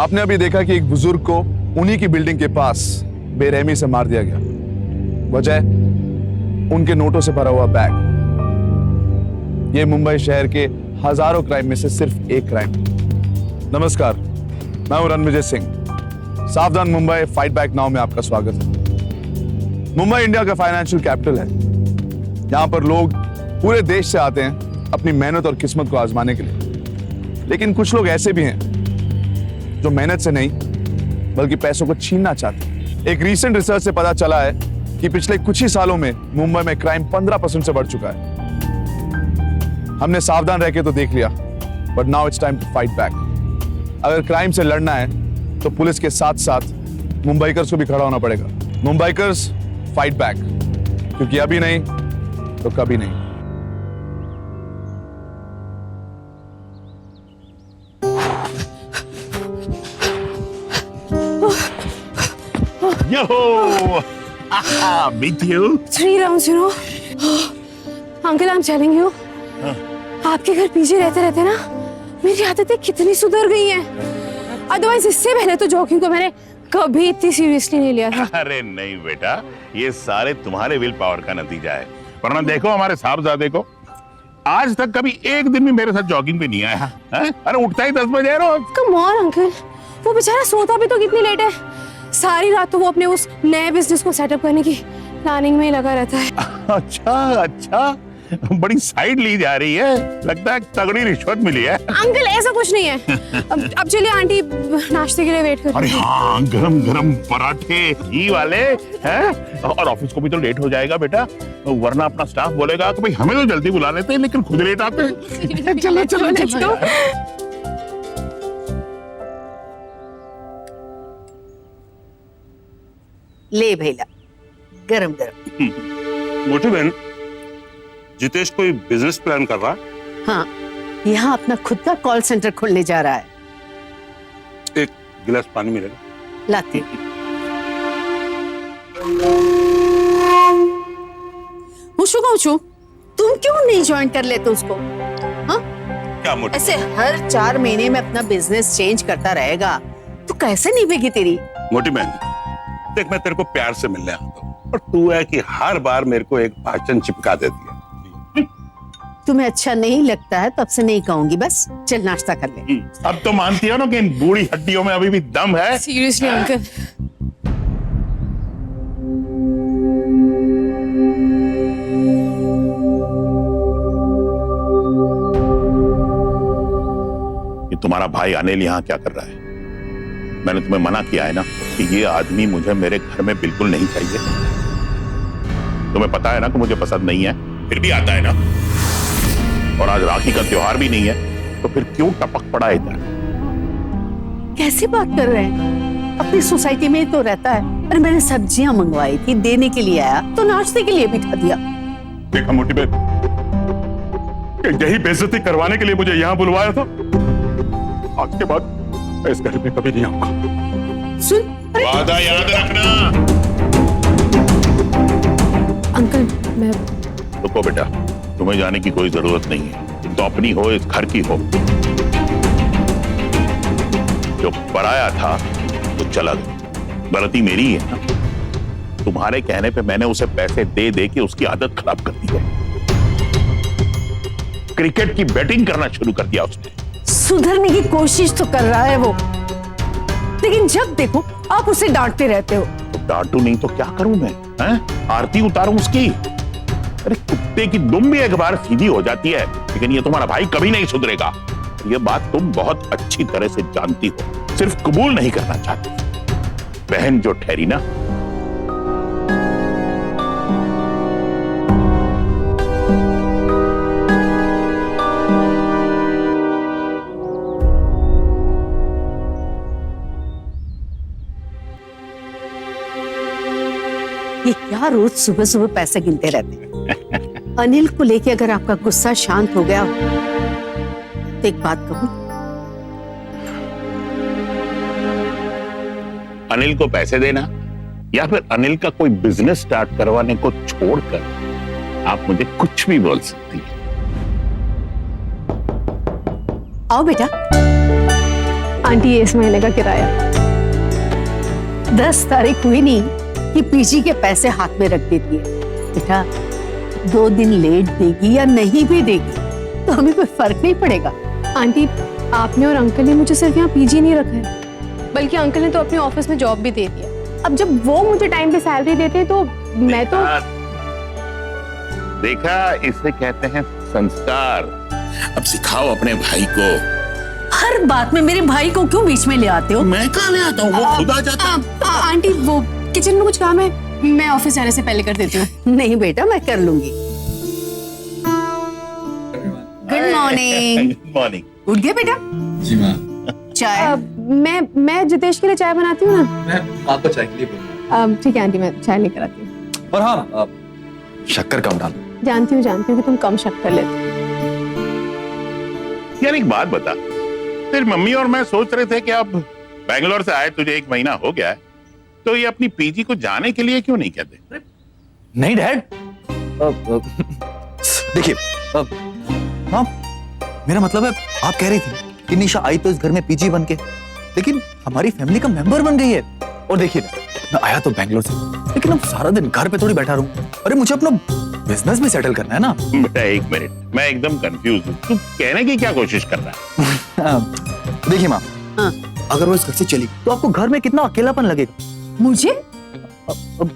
आपने अभी देखा कि एक बुजुर्ग को उन्हीं की बिल्डिंग के पास बेरहमी से मार दिया गया। वजह उनके नोटों से भरा हुआ बैग। यह मुंबई शहर के हजारों क्राइम में से सिर्फ एक क्राइम। नमस्कार, मैं हूं रणविजय सिंह। सावधान मुंबई फाइट बैक नाउ में आपका स्वागत है। मुंबई इंडिया का फाइनेंशियल कैपिटल है। यहां पर लोग पूरे देश से आते हैं अपनी मेहनत और किस्मत को आजमाने के लिए। लेकिन कुछ लोग ऐसे भी हैं जो मेहनत से नहीं बल्कि पैसों को छीनना चाहते हैं। एक रीसेंट रिसर्च से पता चला है कि पिछले कुछ ही सालों में मुंबई में क्राइम 15% से बढ़ चुका है। हमने सावधान रह के तो देख लिया, but now it's time to fight back. अगर क्राइम से लड़ना है तो पुलिस के साथ साथ मुंबईकर्स को भी खड़ा होना पड़ेगा। मुंबईकर्स फाइट बैक, क्योंकि अभी नहीं तो कभी नहीं। Yo, meet you. 3 rounds, you know. Uncle, I'm telling you, आपके घर पीछे रहते रहते ना मेरी आदतें कितनी सुधर गई हैं। अदरवाइज इससे पहले तो जॉगिंग को मैंने कभी इतनी सीरियसली नहीं लिया था। अरे नहीं बेटा, ये सारे तुम्हारे विल पावर का नतीजा है। वरना देखो हमारे साहबजादे को, आज तक कभी एक दिन भी मेरे साथ जॉगिंग पे नहीं आया है? अरे उठता ही 10 बजे रोज। कम ऑन अंकल, वो बेचारा सोता भी तो कितनी लेट है। सारी रात तो वो अपने उस नए बिजनेस को सेटअप करने की प्लानिंग में ही लगा रहता है। अच्छा अच्छा, बड़ी साइड ली जा रही है, लगता है तगड़ी रिश्वत मिली है। अंकल ऐसा कुछ नहीं है। अब चलिए, आंटी नाश्ते के लिए वेट कर अरे रही है। हाँ, गरम गरम पराठे घी वाले हैं। और ऑफिस को भी तो लेट हो जाएगा बेटा, वरना अपना स्टाफ बोलेगा कि भाई हमें तो जल्दी बुला लेते हैं लेकिन खुद लेट आते हैं। चलो चलो Let's go. ले भैया, गरम गरम। मोटी बहन, जितेश कोई बिजनेस प्लान कर रहा है? हाँ, यहाँ अपना खुद का कॉल सेंटर खोलने जा रहा है। एक गिलास पानी मिलेगा? लाती। हुशु कहूँ, तुम क्यों नहीं ज्वाइन कर लेते उसको? हाँ? क्या मोटी? ऐसे हर 4 महीने में अपना बिजनेस चेंज करता रहेगा तो कैसे निभेगी तेरी? मोटी बहन, देख मैं तेरे को प्यार से मिलने आता हूँ और तू है कि हर बार मेरे को एक भाषण चिपका देती है। तुम्हें अच्छा नहीं लगता है तब से नहीं कहूंगी, बस चल नाश्ता कर ले। अब तो मानती हो ना कि इन बूढ़ी हड्डियों में अभी भी दम है। सीरियसली अंकल, कि तुम्हारा भाई अनिल यहाँ क्या कर रहा है? मैंने तुम्हें मना किया है ना कि ये आदमी मुझे मेरे घर में बिल्कुल नहीं चाहिए। तुम्हें पता है ना कि मुझे पसंद नहीं है, फिर भी आता है ना। और आज राखी का त्योहार भी नहीं है, तो फिर क्यों टपक पड़ा इधर? कैसी बात कर रहे हैं? अपनी सोसाइटी में ही तो रहता है। अरे मैंने सब्जियां मंगवाई थी, देने के लिए आया तो नाश्ते के लिए बिठा दिया। देखा मोटी बहन, यही बेइज्जती करवाने के लिए मुझे यहाँ बुलवाया था। आज के बाद मैं इस घर में कभी नहीं आऊंगा। सुन, वादा याद रखना। अंकल मैं रुको बेटा, तुम्हें जाने की कोई जरूरत नहीं है। तुम तो अपनी हो, इस घर की हो। जो पराया था तो चला गया। गलती मेरी है ना। तुम्हारे कहने पे मैंने उसे पैसे दे दे के उसकी आदत खराब कर दी है। क्रिकेट की बैटिंग करना शुरू कर दिया उसने। सुधरने की कोशिश तो कर रहा है वो, लेकिन जब देखो आप उसे डांटते रहते हो। तो डांटू नहीं तो क्या करूं मैं? हैं? आरती उतारूं उसकी? अरे कुत्ते की दुम भी एक बार सीधी हो जाती है, लेकिन ये तुम्हारा भाई कभी नहीं सुधरेगा। ये बात तुम बहुत अच्छी तरह से जानती हो, सिर्फ कबूल नहीं करना चाहती। बहन जो ठहरी ना, क्या रोज सुबह सुबह पैसे गिनते रहते हैं? अनिल को लेके अगर आपका गुस्सा शांत हो गया तो एक बात कहूं, अनिल को पैसे देना या फिर अनिल का कोई बिजनेस स्टार्ट करवाने को छोड़कर आप मुझे कुछ भी बोल सकती हैं। आओ बेटा। आंटी ये इस महीने का किराया। 10 तारीख हुई नहीं कि पीजी के पैसे हाथ में रख देती है। बेटा 2 दिन लेट देगी या नहीं भी देगी तो हमें कोई फर्क नहीं पड़ेगा। आंटी आपने और अंकल ने मुझे सिर्फ यहाँ पीजी नहीं रखा है, बल्कि अंकल ने तो अपने ऑफिस में जॉब भी दे दिया। अब जब वो मुझे टाइम पे सैलरी देते हैं तो मैं तो देखा, इसे कहते हैं संस्कार। अब सिखाओ अपने भाई को। हर बात में मेरे भाई को क्यों बीच में ले आते हो? मैं कहाँ ले आता हूँ, वो खुद आ जाता है। आंटी वो किचन में कुछ काम है, मैं ऑफिस जाने से पहले कर देती हूँ। नहीं बेटा, मैं कर लूंगी। Good morning. Good morning. उठ गए बेटा? जी माँ। चाय? मैं जितेश के लिए चाय बनाती हूँ ना। मैं आपको चाय के लिए बोलूँगा। ठीक है आंटी, मैं चाय लेकर आती हूँ। और हाँ, शक्कर कम डालो। जानती हूँ कि तुम कम शक्कर लेते हो। यार एक बात बता, तेरी मम्मी और मैं सोच रहे थे कि अब बैंगलोर से आए तुझे 1 महीना हो गया है, तो ये अपनी पीजी को जाने के लिए क्यों नहीं कहते? नहीं डैड, देखिए, हाँ, मेरा मतलब है आप कह रही थी कि निशा आई तो इस घर में पीजी बन के, लेकिन हमारी फैमिली का मेंबर बन गई है। और देखिए मैं आया तो बैंगलोर से, लेकिन अब सारा दिन घर पे थोड़ी बैठा रहूं। अरे मुझे अपना बिजनेस भी सेटल करना है ना। बेटा 1 मिनट, मैं एकदम कंफ्यूज हूँ। तू कहने की क्या कोशिश कर रहा है? देखिए माँ, हाँ। अगर वो इस घर से चली तो आपको घर में कितना अकेलापन लगेगा। मुझे?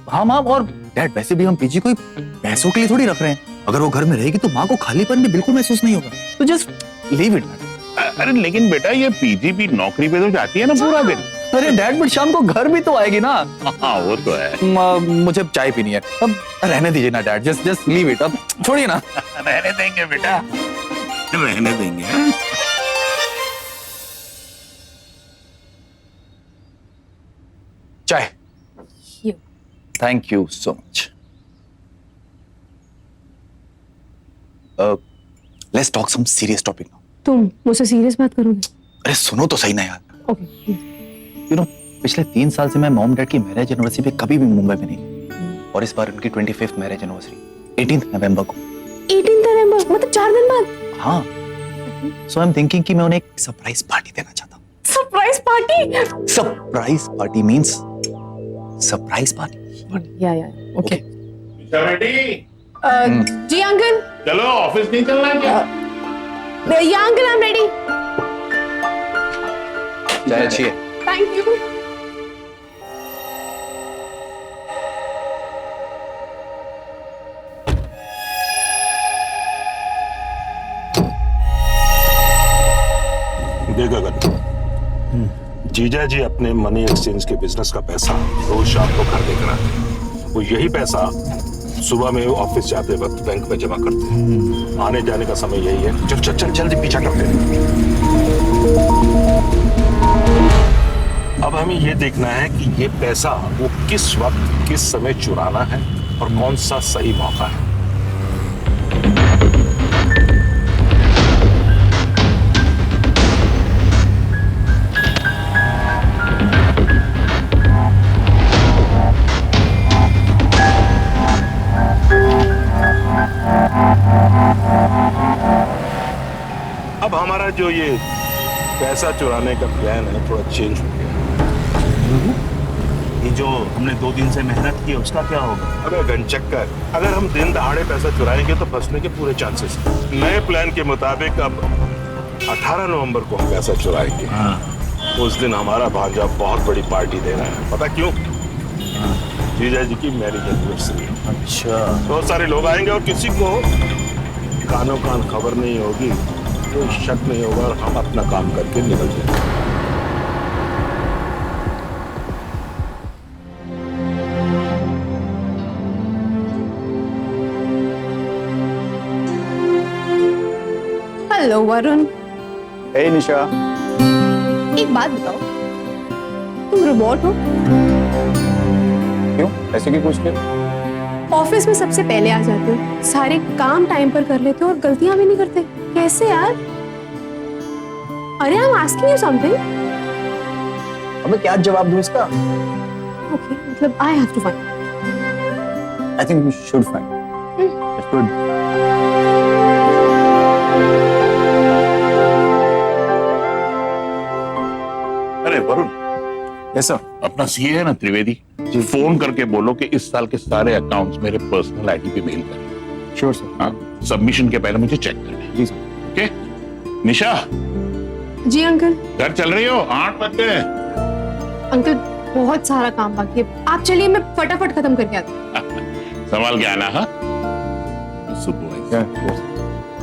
हाँ माँ, और डैड वैसे भी हम पीजी कोई पैसों के लिए थोड़ी रख रहे हैं। अगर वो घर में रहेगी तो माँ को खालीपन भी बिल्कुल महसूस नहीं होगा। तो जस्ट लीव इट। अरे लेकिन बेटा ये पीजी भी नौकरी पे तो जाती है ना पूरा दिन। अरे डैड, बट शाम को घर भी तो आएगी ना। हाँ वो तो है। मुझे चाय पीनी है। अब रहने दीजिए ना डैड, जस्ट लीव इट। अब छोड़िए ना। रहने देंगे बेटा, रहने देंगे। चाय। Thank you so much. Let's talk some serious topic now. तुम मुझसे सीरियस बात करोगे? अरे सुनो तो सही ना यार। ओके। यू नो, पिछले 3 साल से मैं मॉम डैड की मैरिज एनिवर्सरी पे कभी भी मुंबई में नहीं थी। और इस बार उनकी 25th मैरिज एनिवर्सरी 18 नवंबर को। 18 नवंबर मतलब 4 दिन बाद? हाँ, सो आई एम थिंकिंग कि मैं उन्हें एक सरप्राइज पार्टी देना चाहता हूँ। Surprise party? Surprise party means surprise party. या ओके। बेटी, जी अंकल। चलो ऑफिस नहीं चलना क्या? या अंकल, आई एम रेडी। चाय अच्छी है। Thank you. देखा कर, जीजा जी अपने मनी एक्सचेंज के बिजनेस का पैसा रोज शाम को घर लेकर आते हैं। वो यही पैसा सुबह में ऑफिस जाते वक्त बैंक में जमा करते हैं। आने जाने का समय यही है। चल चल चल जल्दी पीछा करते हैं। अब हमें ये देखना है कि ये पैसा वो किस वक्त किस समय चुराना है और कौन सा सही मौका है। अब हमारा जो ये पैसा चुराने का प्लान है थोड़ा चेंज हो गया। ये जो हमने 2 दिन से मेहनत की उसका क्या होगा? अबे गनचक्कर, अगर हम दिन दहाड़े पैसा चुराएंगे तो फंसने के पूरे चांसेस हैं। नए प्लान के मुताबिक अब 18 नवंबर को हम पैसा चुराएंगे। उस दिन हमारा भांजा बहुत बड़ी पार्टी दे रहा है। पता क्यों? जीजा जी की मैरिज एनिवर्सरी। अच्छा, बहुत सारे लोग आएंगे और किसी को कानों कान खबर नहीं होगी, कोई शक नहीं होगा और हम अपना काम करके निकल जाएंगे। हेलो वरुण। हे निशा। एक बात बताओ, तुम रोबोट हो? क्यों, ऐसे क्यों पूछ रहे हो? ऑफिस में सबसे पहले आ जाते हो, सारे काम टाइम पर कर लेते हो और गलतियां भी नहीं करते। कैसे यार? अरे I am asking you something. हमें क्या जवाब दूं इसका? ओके, मतलब I have to find. I think we should find. That's good. अरे वरुण, Yes sir. अपना सीए है ना त्रिवेदी, फोन करके बोलो कि इस साल के सारे अकाउंट्स मेरे पर्सनल आईडी पे मेल करें। Sure sir. हाँ, सबमिशन के पहले मुझे चेक करना है। जी सर। ओके? निशा, जी अंकल। घर चल रही हो? 8 बज गए। अंकल बहुत सारा काम बाकी है, आप चलिए, मैं फटाफट खत्म करके आती हूँ। संभाल के आना। हाँ, सुबह।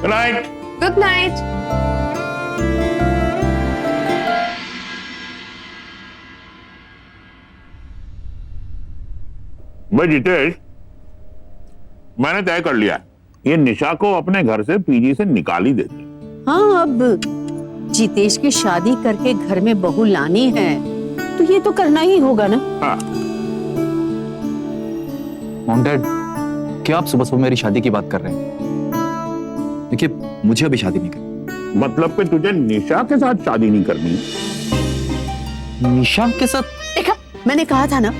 Good night. Good night. भाई जितेश, मैंने तय कर लिया, ये निशा को अपने घर से पीजी से निकाल ही देते। हाँ, अब जितेश की शादी करके घर में बहू लानी है तो ये तो करना ही होगा ना। हाँ। मॉम डैड, क्या आप सुबह सुबह मेरी शादी की बात कर रहे हैं? देखिए, मुझे अभी शादी नहीं करनी। मतलब कि तुझे निशा के साथ शादी नहीं करनी? निशा के साथ? देखा, मैंने कहा था ना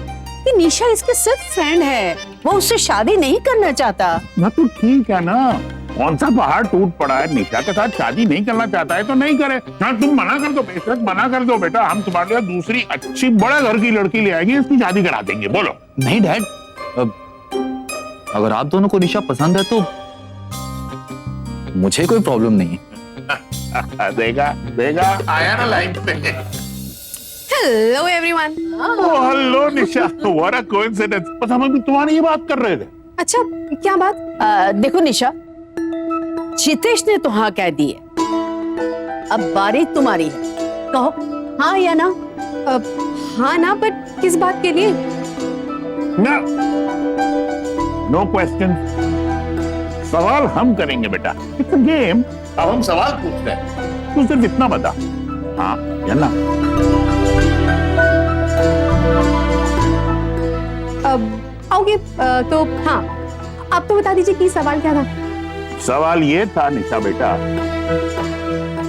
कि निशा इसके सिर्फ फ्रेंड है, वो उससे शादी नहीं करना चाहता। ना तो ठीक है ना, कौन सा पहाड़ टूट पड़ा है? निशा के साथ शादी नहीं करना चाहता है तो नहीं करे। हाँ, तुम मना कर दो, बेशक मना कर दो बेटा, हम तुम्हारे लिए दूसरी अच्छी बड़े घर की लड़की ले आएंगे, इसकी शादी करा देंगे। बोलो। नहीं डैड, अगर आप दोनों को निशा पसंद है तो मुझे कोई प्रॉब्लम नहीं है। देगा देगा, आया ना लाइन पे। Hello everyone. Hello Nisha, what a coincidence. बस हम अभी तुम्हारी ही बात कर रहे थे। अच्छा, क्या बात? देखो निशा, जितेश ने तो हाँ कह दी है, अब बारी तुम्हारी है, कहो हाँ या ना। हाँ ना, बट किस बात के लिए? ना, नो क्वेश्चन, सवाल हम करेंगे बेटा, इट्स अ गेम। अब हम सवाल पूछते हैं, तू सिर्फ इतना बता, हाँ या ना। आओगे तो हाँ, आप तो बता दीजिए कि सवाल क्या था। सवाल ये था निशा बेटा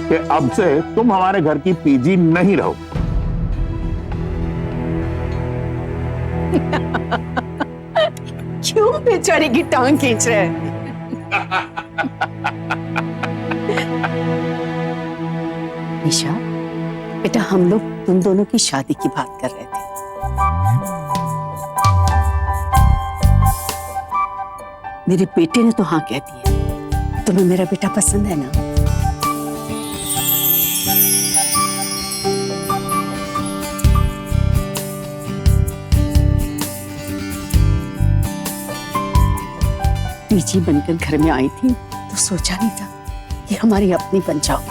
कि अब से तुम हमारे घर की पीजी नहीं रहो। क्यों बेचारे की टांग खींच रहे हैं? निशा बेटा, हम लोग तुम दोनों की शादी की बात कर रहे थे। मेरे बेटे ने तो हाँ कह दिया। तुम्हें मेरा बेटा पसंद है ना? पीजी बनकर घर में आई थी तो सोचा नहीं था कि हमारी अपनी बन जाओ।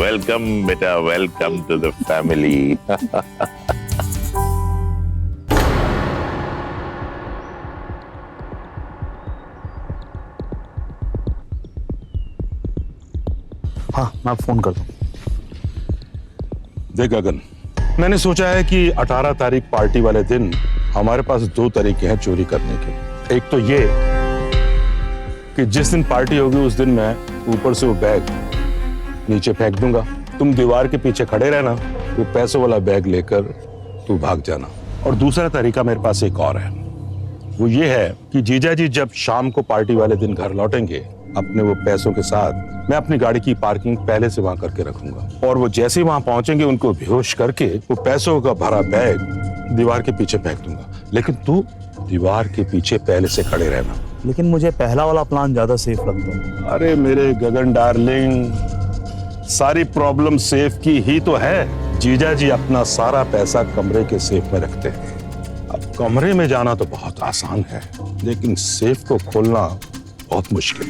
वेलकम बेटा, वेलकम टू द फैमिली। हाँ, मैं फोन कर दूं। देख गगन, मैंने सोचा है कि 18 तारीख पार्टी वाले दिन हमारे पास 2 तरीके हैं चोरी करने के। एक तो ये कि जिस दिन पार्टी होगी उस दिन मैं ऊपर से वो बैग नीचे फेंक दूंगा, तुम दीवार के पीछे खड़े रहना, वो पैसों वाला बैग लेकर तू भाग जाना। और दूसरा तरीका मेरे पास एक और है, वो ये है कि जीजा जी जब शाम को पार्टी वाले दिन घर लौटेंगे अपने वो पैसों के साथ, मैं अपनी गाड़ी की पार्किंग पहले से वहां करके रखूंगा, और वो जैसे ही वहां पहुंचेंगे उनको बेहोश करके वो पैसों का भरा बैग दीवार के पीछे फेंक दूंगा। लेकिन तू दीवार के पीछे पहले से खड़े रहना। लेकिन मुझे पहला वाला प्लान ज्यादा सेफ लगता है। अरे मेरे गगन डार्लिंग, सारी प्रॉब्लम सेफ की ही तो है। जीजा जी अपना सारा पैसा कमरे के सेफ में रखते हैं। अब कमरे में जाना तो बहुत आसान है, लेकिन सेफ को खोलना बहुत मुश्किल।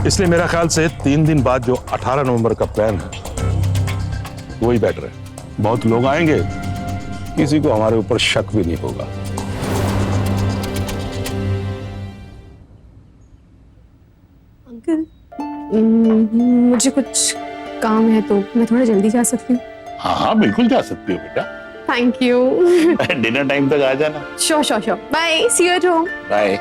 इसलिए मेरा ख्याल से 3 दिन बाद जो 18 नवंबर का प्लान है वही बेटर है। बहुत लोग आएंगे, किसी को हमारे ऊपर शक भी नहीं होगा। अंकल, मुझे कुछ काम है तो मैं थोड़ा जल्दी जा सकती हूँ? हाँ हाँ बिल्कुल जा सकती हो बेटा। Thank you. डिनर टाइम तक आ जाना। Sure sure sure, bye, see you at home. Bye.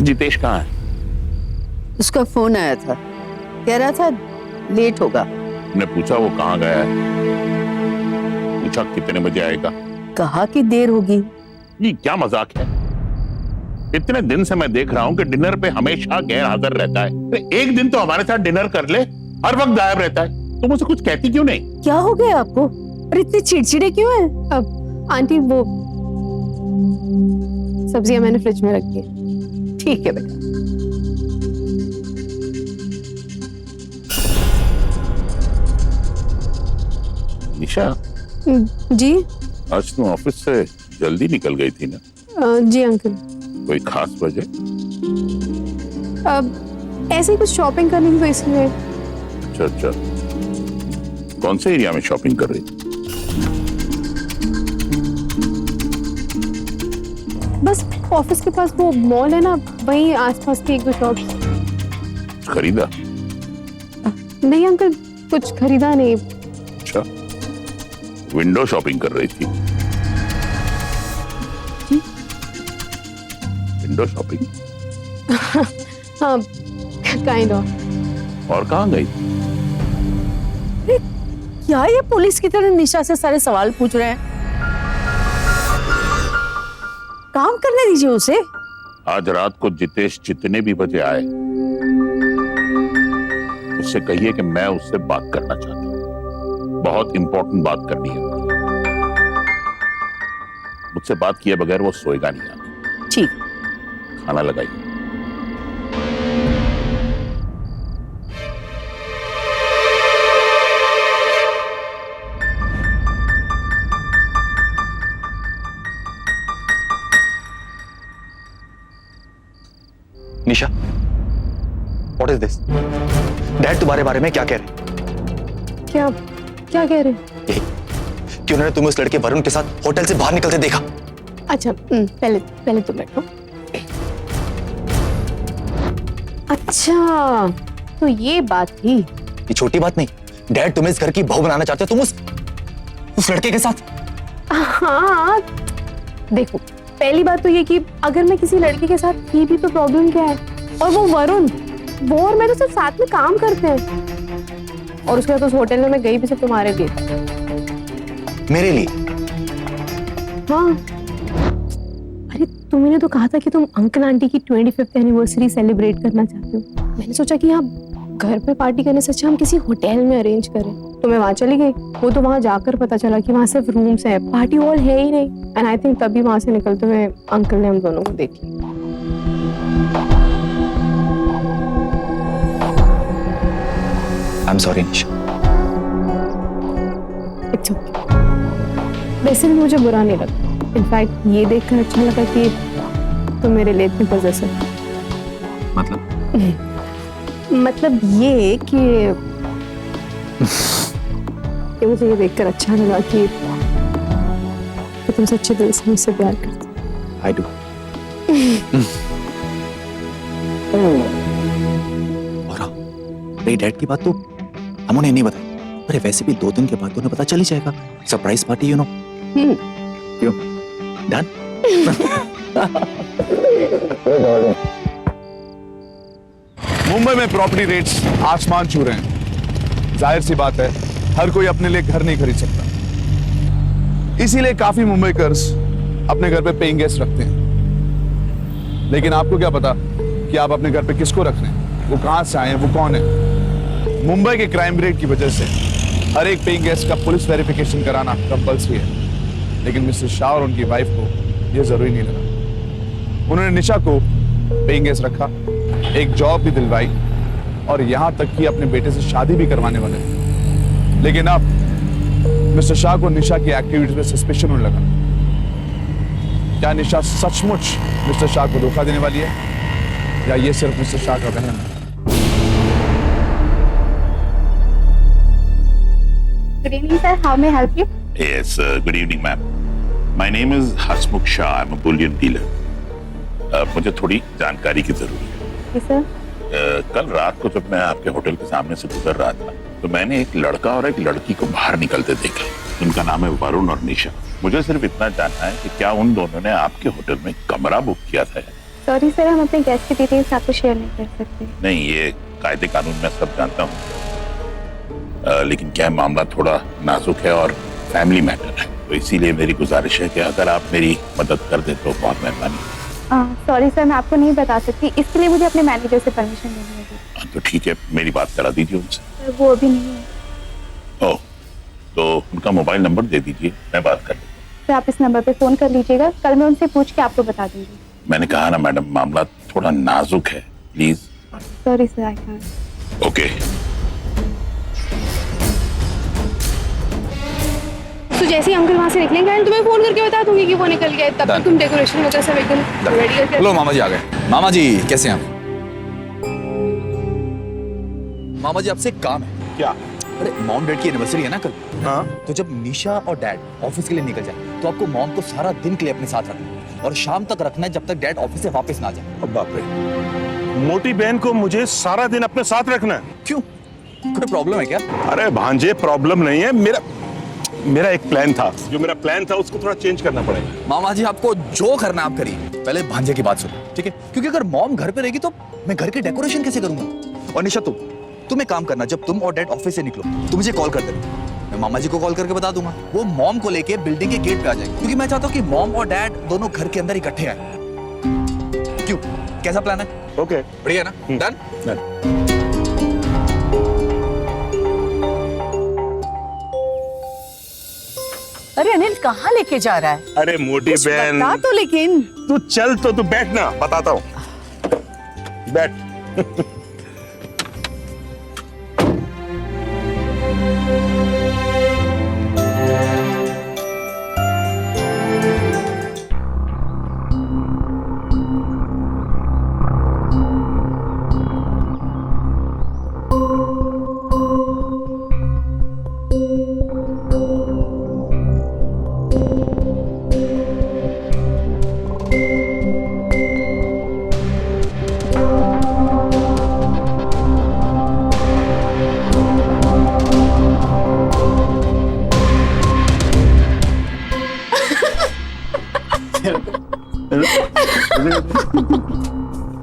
Jitesh कहाँ है? उसका फोन आया था, कह रहा था लेट होगा। ने पूछा वो कहाँ गया है? पूछा कितने बजे आएगा? कहा कि देर होगी। ये क्या मजाक है? इतने दिन से मैं देख रहा हूँ कि डिनर पे हमेशा गैर हाजिर रहता है। तो एक दिन तो हमारे साथ डिनर कर ले, हर वक्त गायब रहता है। तुम मुझे कुछ कहती क्यों नहीं? क्या हो गया आपको? और इतने चिड़चिड़े क्यों हैं? अब आंटी वो सब्जियां मैंने फ्रिज में रखी है। ठीक है बेटा। निशा, जी? आज तुम ऑफिस से जल्दी निकल गई थी ना? जी अंकल। कोई खास वजह? अब ऐसे ही कुछ शॉपिंग करनी थी तो इसलिए। अच्छा अच्छा, कौन से एरिया में शॉपिंग कर रही थी? बस ऑफिस के पास वो मॉल है ना, वहीं आसपास की एक दो शॉप। खरीदा? नहीं अंकल, कुछ खरीदा नहीं। अच्छा, विंडो शॉपिंग कर रही थी? Window shopping? हाँ, काइंड ऑफ। और कहाँ गई? क्या ये पुलिस की तरह निशा से सारे सवाल पूछ रहे हैं? काम करने दीजिए उसे। आज रात को जितेश जितने भी बजे आए, उससे कहिए कि मैं उससे बात करना चाहता हूँ। बहुत इंपॉर्टेंट बात करनी है। मुझसे बात किए बगैर वो सोएगा नहीं आगे। ठीक। खाना लगाइए। निशा, व्हाट इज दिस? डैड तुम्हारे बारे में क्या कह रहे हैं? क्या क्या कह रहे हैं? यही कि उन्होंने तुम्हें उस लड़के वरुण के साथ होटल से बाहर निकलते देखा। अच्छा, पहले पहले तुम बैठो। अच्छा, तो ये बात थी। ये छोटी बात नहीं। डैड तुम्हें इस घर की बहू बनाना चाहते हो, तुम उस लड़के के साथ। हाँ, देखो, पहली बात तो ये कि अगर मैं किसी लड़की के साथ थी भी तो प्रॉब्लम क्या है? और वो वरुण, वो और मैं तो सिर्फ साथ में काम करते हैं। और उसके बाद उस होटल में मैं गई भी सिर्फ तुम्हारे लिए। मेरे लिए? हाँ, अरे तुमने तो कहा था कि तुम अंकल आंटी की 25th एनिवर्सरी सेलिब्रेट करना चाहते हो। मैंने सोचा कि यहाँ घर पे पार्टी करने से अच्छा हम किसी होटल में अरेंज करें। तो मैं वहां चली गई। वो तो वहां जाकर पता चला कि वहां सिर्फ रूम्स है, पार्टी हॉल है ही नहीं। एंड आई थिंक तभी वहां से निकलते हुए अंकल ने हम दोनों को देख लिया। I am sorry Nisha. It's okay. वैसे भी मुझे बुरा नहीं लगा। इनफैक्ट ये देखकर अच्छा लगा कि तुम मेरे लिए इतने पॉजिटिव। मतलब ये कि मुझे ये देखकर अच्छा लगा कि तुम सच्चे दिल से मुझसे प्यार करते हो। I do. और हाँ, मेरी डैड की बात तो हम उन्हें नहीं बताई। अरे वैसे भी 2 दिन के बाद तो उन्हें पता चल ही जाएगा। Surprise party, you know. क्यों? डन? मुंबई में प्रॉपर्टी रेट्स आसमान छू रहे हैं। जाहिर सी बात है, हर कोई अपने लिए घर नहीं खरीद सकता। इसीलिए काफी मुंबईकर्स अपने घर पे पेइंग गेस्ट रखते हैं। लेकिन आपको क्या पता कि आप अपने घर पे किसको रख रहे हैं, वो कहां से आए हैं, वो कौन है। मुंबई के क्राइम रेट की वजह से हर एक पेइंग गेस्ट का पुलिस वेरिफिकेशन कराना कंपल्सरी है। लेकिन मिस्टर शाह और उनकी वाइफ को यह जरूरी नहीं लगा। उन्होंने निशा को पेइंग गेस्ट रखा, एक जॉब भी दिलवाई और यहां तक कि अपने बेटे से शादी भी करवाने वाले। लेकिन अब मिस्टर शाह को निशा की एक्टिविटीज में सस्पेशन होने लगा। क्या निशा सचमुच मिस्टर शाह को धोखा देने वाली है या ये सिर्फ मिस्टर शाह का वहम है? Good evening, sir. How may I help you? Yes, good evening, ma'am. My name is Hasmukh Shah. I'm a bullion dealer. मुझे थोड़ी जानकारी की जरूरत है। Yes, sir. कल रात को जब मैं आपके होटल के सामने से गुजर रहा था तो मैंने एक लड़का और एक लड़की को बाहर निकलते देखा। उनका नाम है वरुण और निशा। मुझे सिर्फ इतना जानना है कि क्या उन दोनों ने आपके होटल में कमरा बुक किया था? Sorry, sir. हम अपने गेस्ट की डिटेल्स आपको शेयर नहीं कर सकते। नहीं, ये कायदे कानून में सब जानता हूँ, लेकिन क्या मामला थोड़ा नाजुक है और फैमिली मैटर है, तो इसीलिए मेरी गुजारिश है कि अगर आप मेरी मदद कर दे तो बहुत मेहरबानी। सॉरी सर, मैं आपको नहीं बता सकती, इसके लिए मुझे अपने मैनेजर से परमिशन लेनी होगी। तो ठीक है, मेरी बात करा दीजिए उनसे। सर, वो अभी नहीं है। ओह, तो उनका मोबाइल नंबर दे दीजिए, मैं बात कर लेता हूँ। सर, आप इस नंबर पे फोन कर लीजिएगा, कल मैं उनसे पूछ के आपको बता दूंगी। मैंने कहा ना मैडम, मामला थोड़ा नाजुक है, please. Sorry sir, I can't. Okay. तो जैसे ही अंकल वहाँ से निकलेंगे मैं तुम्हें फोन करके बता दूंगी कि वो निकल गए, तब तक तुम डेकोरेशन वगैरह सब एकदम रेडी करके। लो मामा जी आ गए। मामा जी कैसे हैं आप? मामा जी आपसे एक काम है। क्या? अरे मॉम डैड की एनिवर्सरी है ना कल। हाँ? तो जब निशा और डैड ऑफिस के लिए निकल जाए तो आपको मॉम को सारा दिन के लिए अपने साथ रखना है और शाम तक रखना है जब तक डैड ऑफिस से वापस ना जाए। अब बाप रे, मोटी बहन को मुझे सारा दिन अपने साथ रखना है? क्यों, कोई प्रॉब्लम है क्या? अरे भांजे, प्रॉब्लम नहीं है। मेरा एक प्लान था, जो मेरा प्लान था उसको थोड़ा चेंज करना पड़ेगा। मामा जी आपको जो करना आप करिए, पहले भांजे की बात सुनो, ठीक है? क्योंकि अगर मॉम घर पे रहेगी तो मैं घर की डेकोरेशन कैसे करूंगा? और निशा तुम एक काम करना, जब तुम और डैड ऑफिस से निकलो तो मुझे कॉल कर देना, मैं मामा जी को कॉल करके बता दूंगा, वो मॉम को लेके बिल्डिंग के गेट पे आ जाएंगे, क्योंकि मैं चाहता हूँ कि मॉम और डैड दोनों घर के अंदर इकट्ठे आए। क्यों, कैसा प्लान है? ओके, बढ़िया ना? डन? अरे अनिल कहाँ लेके जा रहा है? अरे मोटी कुछ बहन, बता तो लेकिन। तू चल, तो तू बैठ ना, बताता हूँ। बैठ।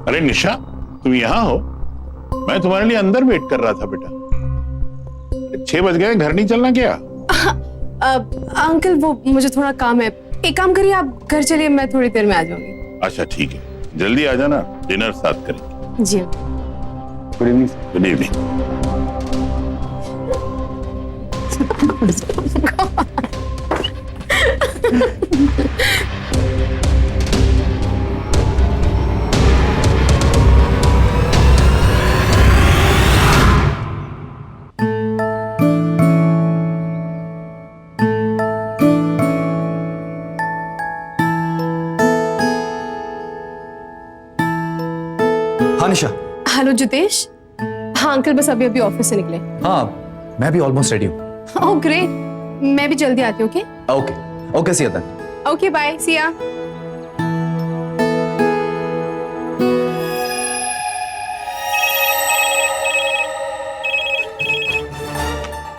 अरे निशा, तुम यहाँ हो? मैं तुम्हारे लिए अंदर वेट कर रहा था बेटा। 6 बज गए, घर नहीं चलना क्या? अंकल, वो मुझे थोड़ा काम है, एक काम करिए, आप घर चलिए, मैं थोड़ी देर में आ जाऊंगी। अच्छा ठीक है, जल्दी आ जाना, डिनर साथ करेंगे। जी। Good evening. Good evening. हाँ निशा। हेलो जितेश। हाँ अंकल, बस अभी अभी ऑफिस से निकले। हाँ मैं भी ऑलमोस्ट रेडी हूँ। ओह ग्रेट, मैं भी जल्दी आती हूँ। Okay okay, see you then. Okay bye, see ya.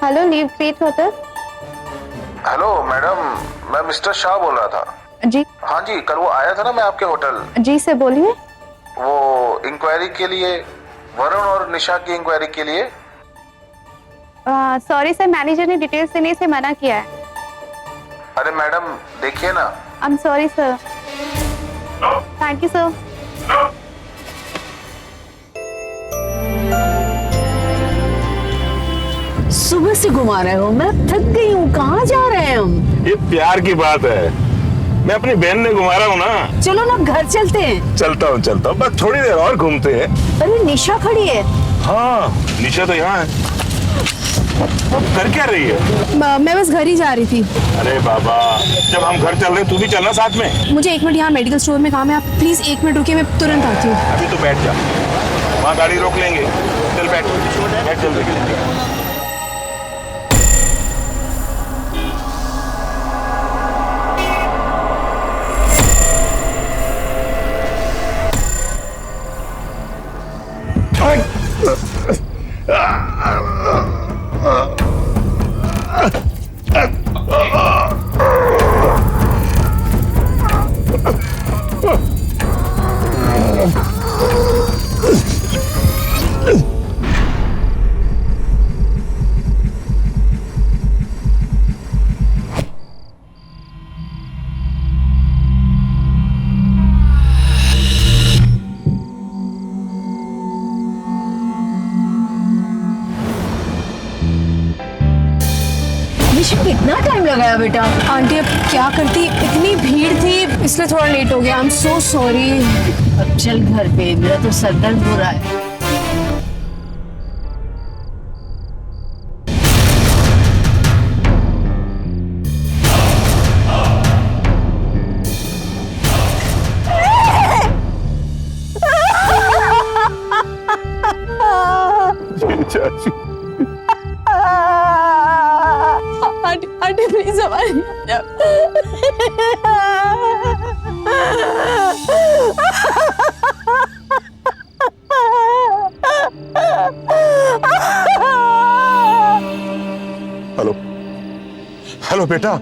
Hello, लीव प्रीत होटल। हेलो मैडम, मैं मिस्टर शाह बोल रहा था। जी। हाँ जी, कल वो आया था ना मैं आपके होटल। जी सर, बोलिए। वो इंक्वायरी के लिए, वरुण और निशा की इंक्वायरी के लिए। सॉरी सर, मैनेजर ने डिटेल्स देने से मना किया है। अरे मैडम देखिए ना। I am sorry sir. Thank you sir. सुबह से घुमा रहे हो, मैं थक गई हूँ। कहाँ जा रहे हैं हम? ये प्यार की बात है, मैं अपनी बहन ने घुमा रहा हूँ ना। चलो ना घर चलते हैं। चलता हूँ, बस थोड़ी देर और घूमते हैं। अरे निशा खड़ी है। हाँ, निशा तो यहाँ है। कर क्या रही है? मैं बस घर ही जा रही थी। अरे बाबा, जब हम घर चल रहे हैं तू भी चलना साथ में। मुझे 1 मिनट यहाँ मेडिकल स्टोर में काम है, आप प्लीज 1 मिनट रुकिए, मैं तुरंत आती हूँ। अभी तो बैठ जा, वहाँ गाड़ी रोक लेंगे। चल बैठ बैठ जल्दी। कितना टाइम लगाया बेटा? आंटी अब क्या करती, इतनी भीड़ थी इसलिए थोड़ा लेट हो गया। I am so sorry. अब चल घर पे, मेरा तो सर दर्द हो रहा है। आंटी प्लीज हमारी हेलो हेलो बेटा।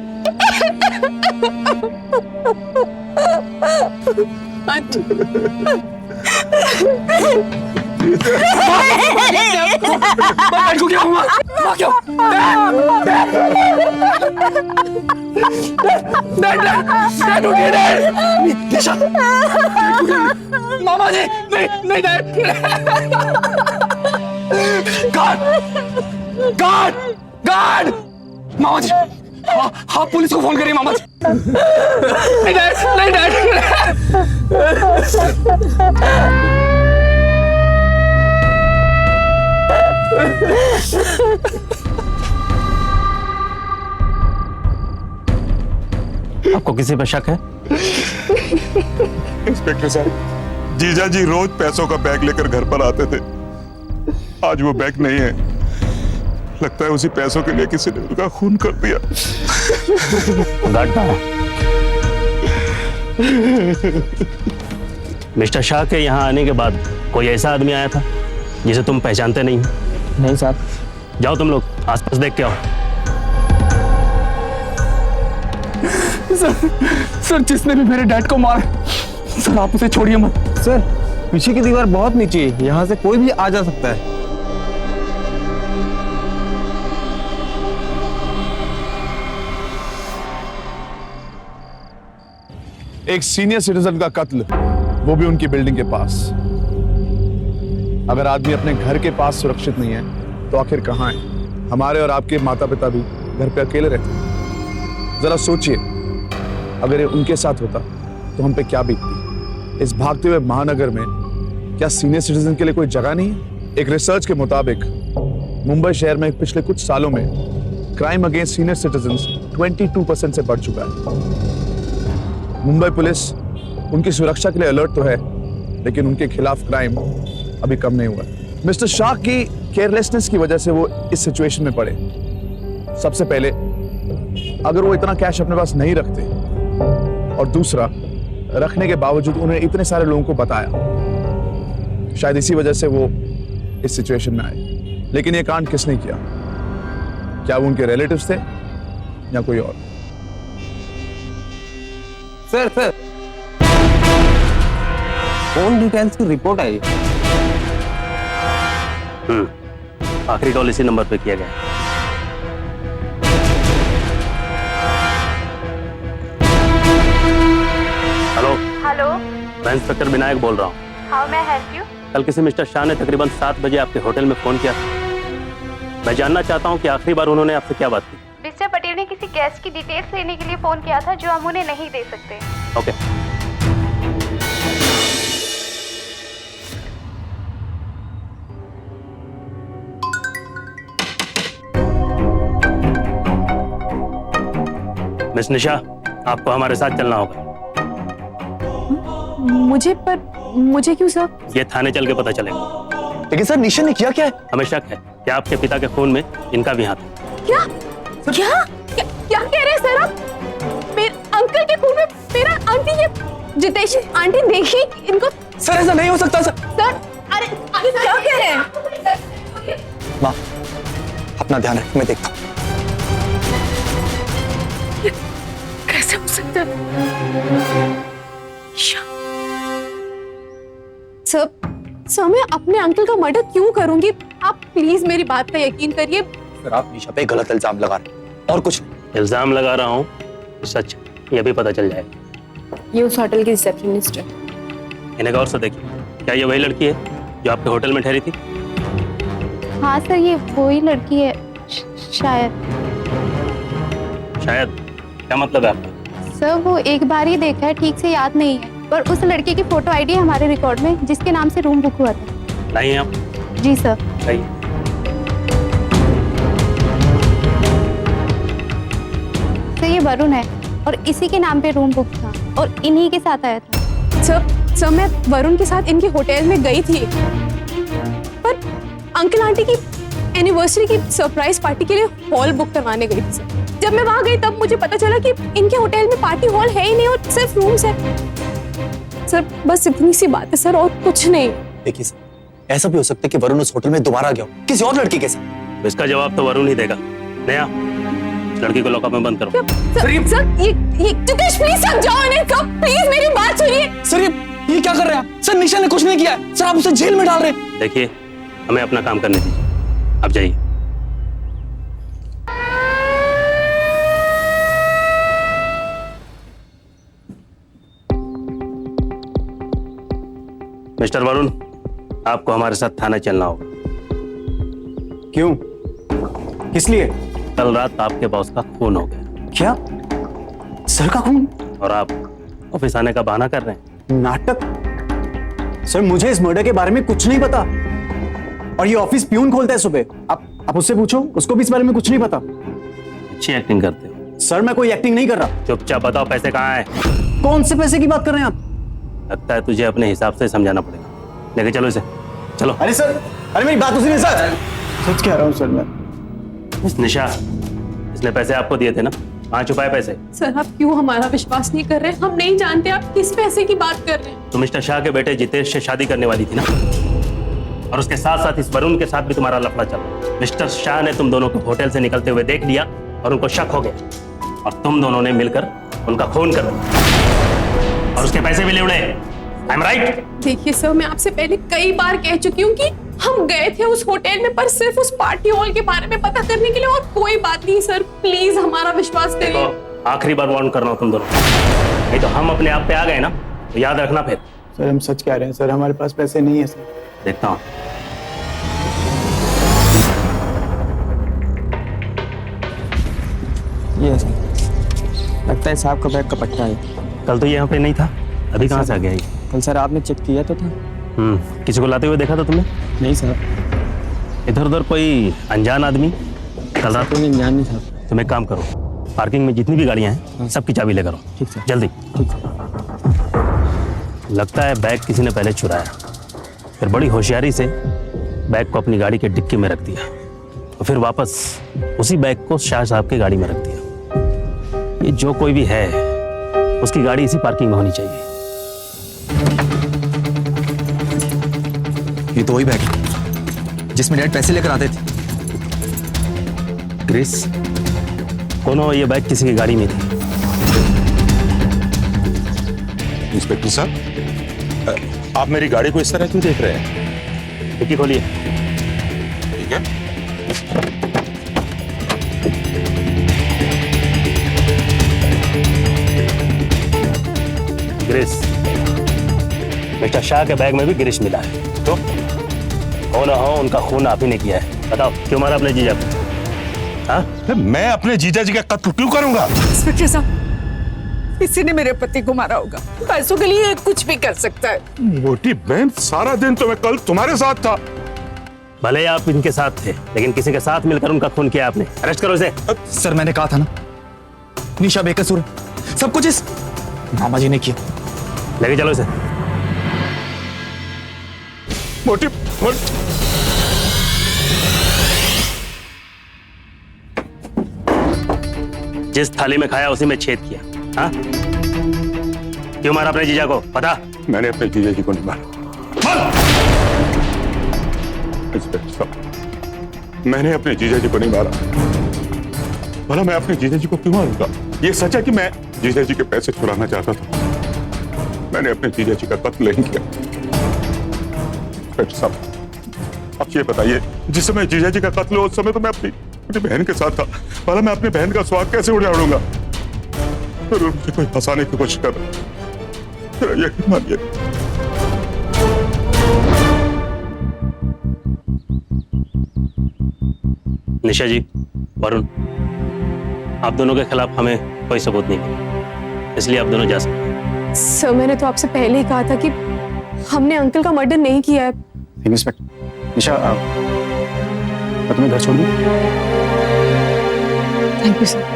को क्या हुआ? क्यों? निशा, मामा जी, नहीं गार्ड, मामा जी, हाँ पुलिस को फोन करिए मामा जी। नहीं डैड। आपको किसी पर शक है? इंस्पेक्टर साहब, जीजा जी रोज पैसों का बैग लेकर घर पर आते थे। आज वो बैग नहीं है। लगता है उसी पैसों के लिए किसी ने उनका खून कर दिया। गार्ड कहाँ है? मिस्टर शाह के यहाँ आने के बाद कोई ऐसा आदमी आया था जिसे तुम पहचानते नहीं? नहीं साहब। जाओ तुम लोग आसपास देख के आओ। सर जिसने भी मेरे डैड को मारा, सर आप उसे छोड़िए मत। सर पीछे की दीवार बहुत नीचे है, यहाँ से कोई भी आ जा सकता है। एक सीनियर सिटीजन का कत्ल, वो भी उनकी बिल्डिंग के पास। अगर आदमी अपने घर के पास सुरक्षित नहीं है तो आखिर कहां है? हमारे और आपके माता पिता भी घर पे अकेले रहते हैं। जरा सोचिए, अगर ये उनके साथ होता तो हम पे क्या बीतती। इस भागते हुए महानगर में क्या सीनियर सिटीजन के लिए कोई जगह नहीं है? एक रिसर्च के मुताबिक मुंबई शहर में पिछले कुछ सालों में क्राइम अगेंस्ट सीनियर सिटीजन 22% से बढ़ चुका है। मुंबई पुलिस उनकी सुरक्षा के लिए अलर्ट तो है, लेकिन उनके खिलाफ क्राइम अभी कम नहीं हुआ। मिस्टर शाह की केयरलेसनेस की वजह से वो इस सिचुएशन में पड़े। सबसे पहले, अगर वो इतना कैश अपने पास नहीं रखते, और दूसरा, रखने के बावजूद उन्हें इतने सारे लोगों को बताया, शायद इसी वजह से वो इस सिचुएशन में आए। लेकिन ये कांड किसने किया? क्या वो उनके रिलेटिव्स थे या कोई और? सर फोन डिटेल्स की रिपोर्ट आई। आखिरी कॉल इसी नंबर पे किया गया। हेलो, मैं इंस्पेक्टर विनायक बोल रहा हूँ। How may I help you? कल किसी मिस्टर शाह ने तकरीबन 7 बजे आपके होटल में फोन किया था। मैं जानना चाहता हूँ कि आखिरी बार उन्होंने आपसे क्या बात की। मिस्टर पटेल ने किसी गेस्ट की डिटेल्स लेने के लिए फोन किया था जो हम उन्हें नहीं दे सकते। ओके। मिस निशा, आपको हमारे साथ चलना होगा। मुझे क्यों सर? ये थाने चल के पता चलेगा। लेकिन सर निशा ने किया क्या है? हमें शक है कि आपके पिता के खून में इनका भी हाथ है। क्या क्या कह रहे हैं सर आप? मेरे अंकल के खून में मेरा आंटी, ये जितेश आंटी देखी इनको। सर ऐसा नहीं हो सकता सर। सर अरे क्या कह रहे हैं? माँ अपना ध्यान रख, मैं देखता हूँ। कैसे हो सकता है? सर मैं अपने अंकल का मर्डर क्यों करूंगी? आप प्लीज मेरी बात पे यकीन करिए। सर आप निशा पे गलत इल्जाम लगा रहे हैं और कुछ नहीं। इल्जाम लगा रहा हूँ, सच ये भी पता चल जाएगा। ये उस होटल की रिसेप्शनिस्ट है। इन्हें गौर से देखिए, क्या ये वही लड़की है जो आपके होटल में ठहरी थी? हाँ सर, ये वही लड़की है शायद। शायद? क्या मतलब है आपका? सर वो एक बार ही देखा है, ठीक से याद नहीं है, पर उस लड़के की फोटो आईडी है हमारे रिकॉर्ड में जिसके नाम से रूम बुक हुआ था। नहीं आप? जी सर। सही। तो ये वरुण है और इसी के नाम पे रूम बुक था और इन्हीं के साथ आया था। सर मैं वरुण के साथ इनके होटल में गई थी, पर अंकल आंटी की एनिवर्सरी की सरप्राइज पार्टी के लिए हॉल बुक करवाने गई थी सर। जब मैं वहां गई तब मुझे पता चला कि इनके होटल में पार्टी हॉल है ही नहीं और सिर्फ रूम्स है। सर बस इतनी सी बात है सर, और कुछ नहीं। देखिए सर, ऐसा भी हो सकता है कि वरुण उस होटल में दोबारा गया हो किसी और लड़की के साथ। इसका जवाब तो वरुण ही देगा। नया, इस लड़की को लॉकअप में बंद करो। सर ये जितेश प्लीज समझाओ इन्हें। सर प्लीज मेरी बात सुनिए। सर ये क्या कर रहे हैं आप? सर निशा ने कुछ नहीं किया है सर, आप उसे जेल में डाल रहे हैं। देखिए, हमें अपना काम करने दीजिए, आप जाइए। मिस्टर वरुण, आपको हमारे साथ थाने चलना होगा। क्यों? किस लिए? कल रात आपके बॉस का खून हो गया। क्या? सर का खून? और आप ऑफिस आने का बहाना कर रहे हैं। नाटक? सर मुझे इस मर्डर के बारे में कुछ नहीं पता, और ये ऑफिस प्यून खोलता है सुबह। आप उससे पूछो, उसको भी इस बारे में कुछ नहीं पता। अच्छी एक्टिंग करते हो। सर मैं कोई एक्टिंग नहीं कर रहा। चुपचाप बताओ, पैसे कहाँ हैं? कौन से पैसे की बात कर रहे हैं आप? लगता है तुझे अपने हिसाब से समझाना पड़ेगा। लेके चलो इसे, चलो। अरे सर, अरे मेरी बात तो सुनिए सर। सच कह रहा हूँ सर मैं। निशा, इसने पैसे आपको दिए थे ना? कहाँ छुपाए पैसे? सर आप क्यों हमारा विश्वास नहीं कर रहे? हम नहीं जानते आप किस पैसे की बात कर रहे हैं। तुम मिस्टर शाह के बेटे जितेश से शादी करने वाली थी ना, और उसके साथ साथ इस वरुण के साथ भी तुम्हारा लफड़ा चला। मिस्टर शाह ने तुम दोनों को होटल से निकलते हुए देख लिया और उनको शक हो गया, और तुम दोनों ने मिलकर उनका खून कर दिया और उसके पैसे भी ले उड़े। I am right? देखिए सर, मैं आपसे पहले कई बार कह चुकी हूँ कि हम गए थे उस होटल में पर सिर्फ उस पार्टी हॉल के बारे में पता करने के लिए, और कोई बात नहीं। सर प्लीज हमारा विश्वास करिए। आखिरी बार वार्न कर रहा हूँ तुम दोनों, नहीं तो हम अपने आप पे आ गए ना तो याद रखना फिर। सर हम सच कह रहे हैं सर, हमारे पास पैसे नहीं है सर। देखता हूँ। ये सर, लगता है साहब का बैग का पट्टा है। कल तो यहाँ पे नहीं था, अभी कहाँ से आ गया ये? कल सर आपने चेक किया तो था। किसी को लाते हुए देखा था तुमने? नहीं सर। इधर उधर कोई अनजान आदमी कल रात? कोई अनजान नहीं था। तुम एक काम करो, पार्किंग में जितनी भी गाड़ियां हैं सबकी चाबी लेकर आओ। ठीक सर। जल्दी। ठीक। लगता है बैग किसी ने पहले चुराया, फिर बड़ी होशियारी से बैग को अपनी गाड़ी के डिक्की में रख दिया और फिर वापस उसी बैग को शाह साहब की गाड़ी में रख दिया। ये जो कोई भी है उसकी गाड़ी इसी पार्किंग में होनी चाहिए। ये तो वही बैग है जिसमें डैड पैसे लेकर आते थे। ग्रेस, दोनों ये बैग किसी की गाड़ी में थी। इंस्पेक्टर साहब, आप मेरी गाड़ी को इस तरह क्यों देख रहे हैं? डिक्की खोलिए। ठीक है। ग्रीस, मिस्टर शाह के बैग में भी ग्रीस मिला है। तो हो ना हो, उनका खून आप ही ने किया है। बताओ क्यों मारा अपने जीजा को? हाँ? मैं अपने जीजा जी का कत्ल क्यों करूंगा? इंस्पेक्टर साहब, किसी ने मेरे पति को मारा होगा। पैसों के लिए कुछ भी कर सकता है। मोटी बहन, सारा दिन तो मैं कल तुम्हारे साथ था। भले आप इनके साथ थे, लेकिन किसी के साथ मिलकर उनका खून किया आपने। अरेस्ट करो इसे। सर मैंने कहा था ना, निशा बेकसूर है। सब कुछ इस मामा जी ने किया। लेके चलो इसे। मोटी जिस थाली में खाया उसी में छेद किया। हाँ, क्यों मारा अपने जीजा को पता? मैंने अपने जीजा जी को नहीं मारा। मैंने अपने जीजा जी को नहीं मारा। भला मैं अपने जीजा जी को क्यों मारूंगा? ये सच है कि मैं जीजा जी के पैसे छुड़ाना चाहता था। मैंने अपने जीजा जी का कत्ल नहीं किया। साहब, आप ये बताइए, जिस समय जीजा जी का कत्ल हो उस समय तो मैं अपनी बहन के साथ था। भला मैं अपनी बहन का स्वाद कैसे उड़ाऊंगा? फिर मुझे कोई फंसाने की कोशिश कर रहा है। यकीन मानिए। निशा जी, वरुण, आप दोनों के खिलाफ हमें कोई सबूत नहीं मिला, इसलिए आप दोनों जा सकते हैं। सर, मैंने तो आपसे पहले ही कहा था कि हमने अंकल का मर्डर नहीं किया है। इंस्पेक्टर निशा, मैं तुम्हें घर छोड़ दूं? Thank you sir.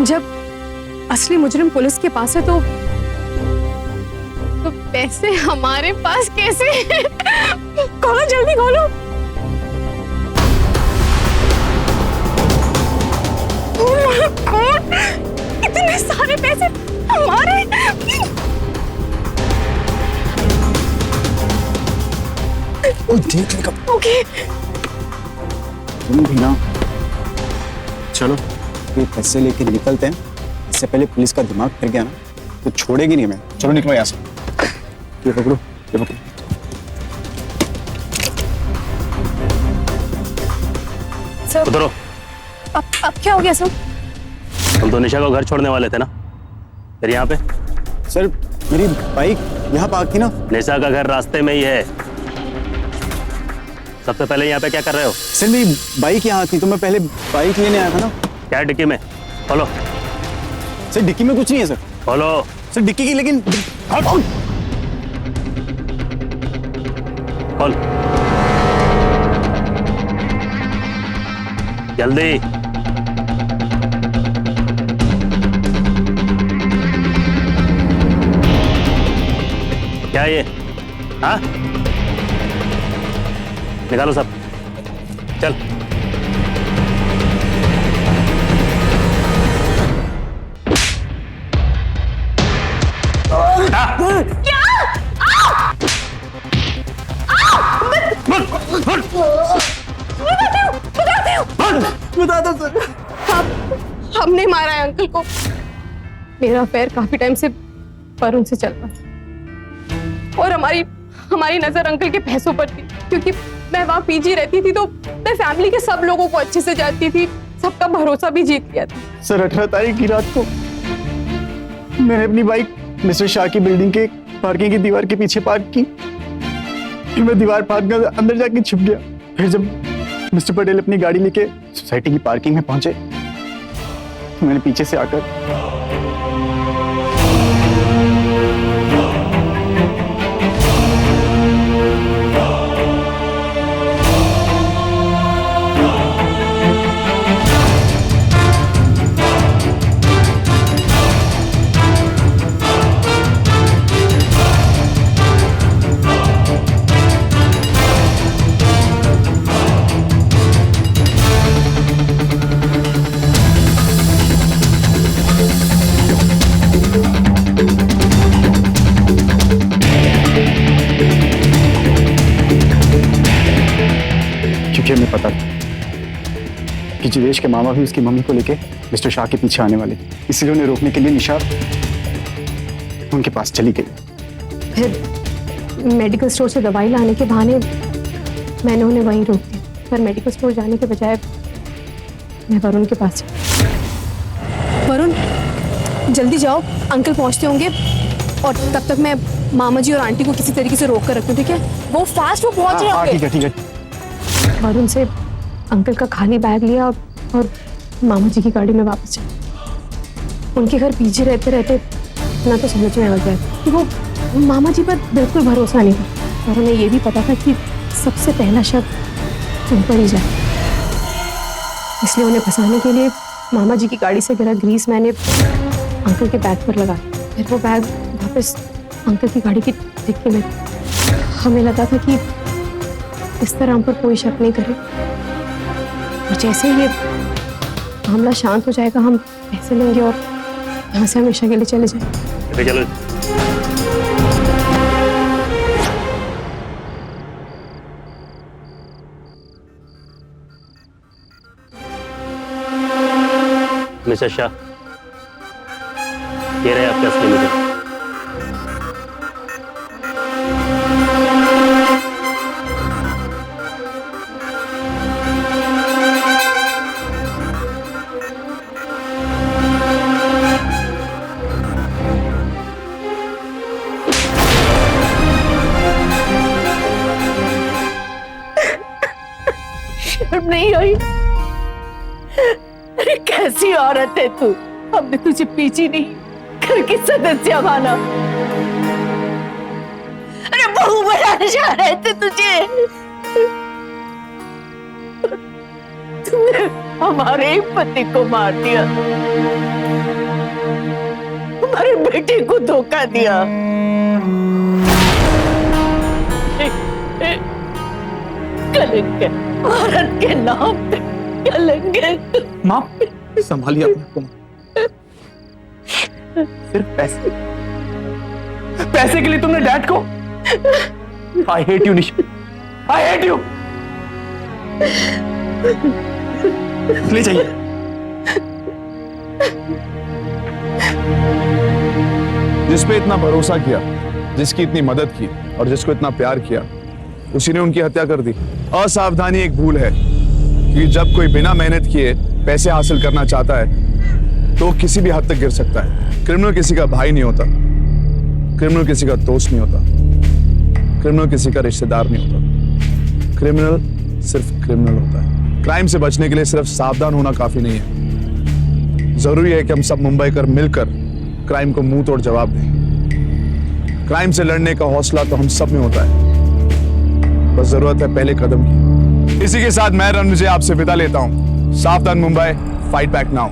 जब असली मुजरिम पुलिस के पास है तो पैसे हमारे पास कैसे? खोलो, जल्दी खोलो। Oh my God! इतने सारे पैसे हमारे? देख लेगा। ओके। तुम भी ना, चलो ये पैसे लेके निकलते हैं। इससे पहले पुलिस का दिमाग फिर गया ना तो छोड़ेगी नहीं मैं। चलो निकलो यहाँ से। ये पकड़ो, ये पकड़ो। सर, उतरो। अब क्या हो गया सर? हम तो निशा को घर छोड़ने वाले थे ना, फिर यहाँ पे? सर, मेरी बाइक यहाँ पार्क थी ना। निशा का घर रास्ते में ही है। सबसे पहले यहाँ पे क्या कर रहे हो? सर, मेरी बाइक यहाँ थी तो मैं पहले बाइक लेने आया था ना। क्या डिक्की में? खोलो। सर, डिक्की में कुछ नहीं है सर। खोलो। सर, डिक्की की लेकिन खोल जल्दी। क्या ये? हाँ, निकालो सब। चल। बता दो सर। हमने मारा है अंकल को। मेरा अफेयर काफी टाइम से वरुण से चल रहा था और हमारी नजर अंकल के पैसों पर थी, क्योंकि मैं वहाँ पीजी रहती थी तो मैं फैमिली के सब लोगों को अच्छे से जानती थी, सबका भरोसा भी जीत लिया था। सर, 18 तारीख की रात को मैंने अपनी बाइक मिस्टर शाह की बिल्डिंग के पार्किंग की दीवार के पीछे पार्क की। फिर मैं दीवार पार कर अंदर जाके छुप गया। फिर जब मिस्टर पटेल अपनी गाड़ी लेके सोसाइटी की पार्किंग में पहुंचे तो मैंने पीछे से आकर हमें पता था कि जिवेश के मामा भी उसकी मम्मी को लेके मिस्टर शाह के पीछे आने वाले थे, इसलिए उन्हें रोकने के लिए निशा उनके पास चली गई। फिर मेडिकल स्टोर से दवाई लाने के बहाने मैंने उन्हें वहीं रोक दिया, पर मेडिकल स्टोर जाने के बजाय मैं वरुण के पास चली। वरुण, जल्दी जाओ, अंकल पहुंचते होंगे और तब तक मैं मामा जी और आंटी को किसी तरीके से रोक कर रखूं, ठीक है? वो फास्ट, वो पहुंच रहे होंगे। ठीक है, ठीक है। वरुण से अंकल का खाली बैग लिया और मामा जी की गाड़ी में वापस चला। उनके घर पीछे रहते रहते इतना तो समझ में आ गया कि वो मामा जी पर बिल्कुल भरोसा नहीं था, और उन्हें ये भी पता था कि सबसे पहला शक तुम पर ही जाए। इसलिए उन्हें फंसाने के लिए मामा जी की गाड़ी से गिरा ग्रीस मैंने अंकल के बैग पर लगा, फिर वो बैग वापस अंकल की गाड़ी की डिक्की में। हमें लगा था कि इस तरह हम पर कोई शक नहीं करे, और जैसे ही ये मामला शांत हो जाएगा हम पैसे लेंगे और यहाँ से हमेशा के लिए चले जाएंगे। चलो मिस्टर शाह, ये रहे आपके असली मुद्दे। शर्म नहीं आई? अरे कैसी औरत है तू, हमने तुझे पीछी नहीं घर की सदस्य माना। अरे बहू बनाने जा रहे थे तुझे, तूने हमारे ही पति को मार दिया, हमारे बेटे को धोखा दिया। कलंक है, औरत के नाम पे कलंक है। माँ संभालिए अपने आप को माँ। सिर्फ पैसे के लिए तुमने डैड को। I hate you Nisha, I hate you. ले जाइए। जिस पे इतना भरोसा किया, जिसकी इतनी मदद की और जिसको इतना प्यार किया, उसी ने उनकी हत्या कर दी। असावधानी एक भूल है, क्योंकि जब कोई बिना मेहनत किए पैसे हासिल करना चाहता है तो किसी भी हद तक गिर सकता है। क्रिमिनल किसी का भाई नहीं होता, क्रिमिनल किसी का दोस्त नहीं होता, क्रिमिनल किसी का रिश्तेदार नहीं होता। क्रिमिनल सिर्फ क्रिमिनल होता है। क्राइम से बचने के लिए सिर्फ सावधान होना काफी नहीं है, जरूरी है कि हम सब मुंबई कर मिलकर क्राइम को मुंह तोड़ जवाब दें। क्राइम से लड़ने का हौसला तो हम सब में होता है, बस जरूरत है पहले कदम की। इसी के साथ मैं रणविजय आपसे विदा लेता हूं। सावधान मुंबई, फाइट बैक नाउ।